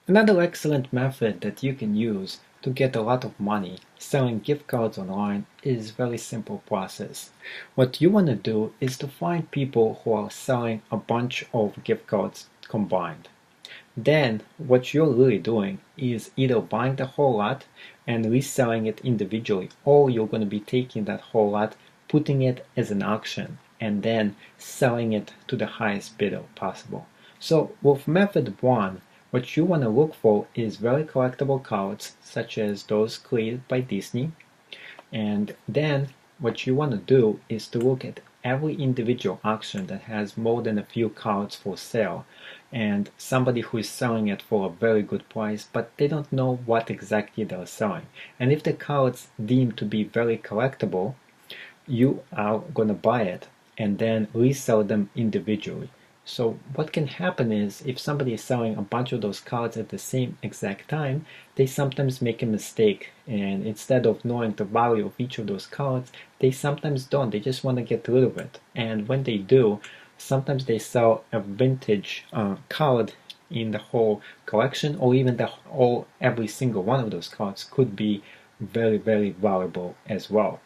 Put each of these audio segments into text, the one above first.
Another excellent method that you can use to get a lot of money selling gift cards online is a very simple process. What you want to do is to find people who are selling a bunch of gift cards combined. Then what you're really doing is either buying the whole lot and reselling it individually, or you're going to be taking that whole lot, putting it as an auction, and then selling it to the highest bidder possible. So with method 1, what you want to look for is very collectible cards, such as those created by Disney. And then what you want to do is to look at every individual auction that has more than a few cards for sale and somebody who is selling it for a very good price, but they don't know what exactly they're selling. And if the cards deemed to be very collectible, you are going to buy it and then resell them individually. So what can happen is if somebody is selling a bunch of those cards at the same exact time, they sometimes make a mistake, and instead of knowing the value of each of those cards, they sometimes don't. They just want to get rid of it. And when they do, sometimes they sell a vintage card in the whole collection, or even every single one of those cards could be very, very valuable as well.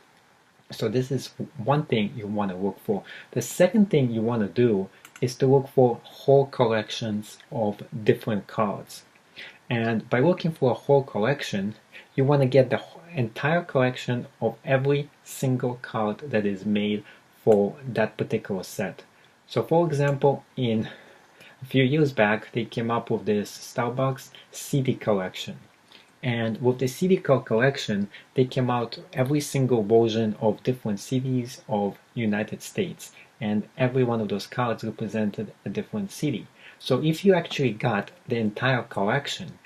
So this is one thing you want to look for. The second thing you want to do is to look for whole collections of different cards. And by looking for a whole collection, you want to get the entire collection of every single card that is made for that particular set. So for example, in a few years back, they came up with this Starbucks CD collection. And with the CD card collection, they came out every single version of different cities of United States. And every one of those cards represented a different city. So if you actually got the entire collection,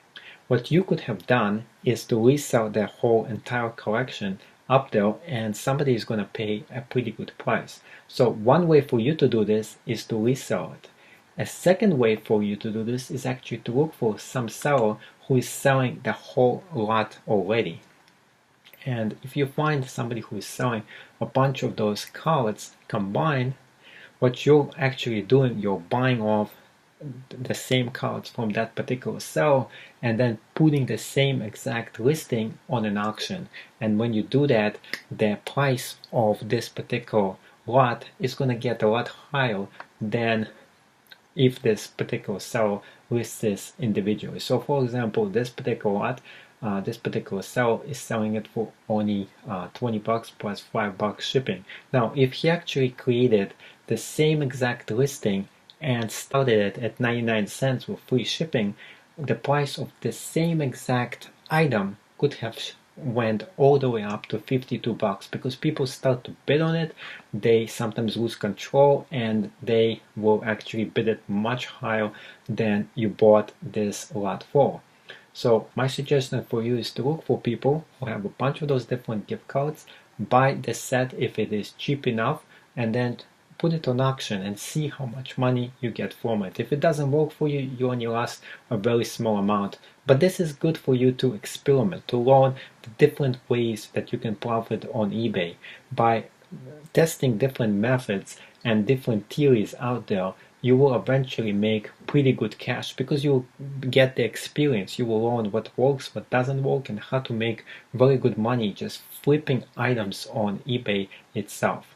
what you could have done is to resell the whole entire collection up there, and somebody is going to pay a pretty good price. So one way for you to do this is to resell it. A second way for you to do this is actually to look for some seller who is selling the whole lot already. And if you find somebody who is selling a bunch of those cards combined, what you're actually doing, you're buying off the same cards from that particular seller and then putting the same exact listing on an auction. And when you do that, the price of this particular lot is going to get a lot higher than if this particular seller lists this individually. So for example, this particular lot, this particular seller is selling it for only $20 plus $5 shipping. Now, if he actually created the same exact listing and started it at 99 cents with free shipping, the price of the same exact item could have went all the way up to $52 because people start to bid on it. They sometimes lose control and they will actually bid it much higher than you bought this lot for. So my suggestion for you is to look for people who have a bunch of those different gift cards, buy the set if it is cheap enough, and then put it on auction and see how much money you get from it. If it doesn't work for you, you only lost a very small amount. But this is good for you to experiment, to learn the different ways that you can profit on eBay. By testing different methods and different theories out there, you will eventually make pretty good cash because you get the experience. You will learn what works, what doesn't work, and how to make very good money just flipping items on eBay itself.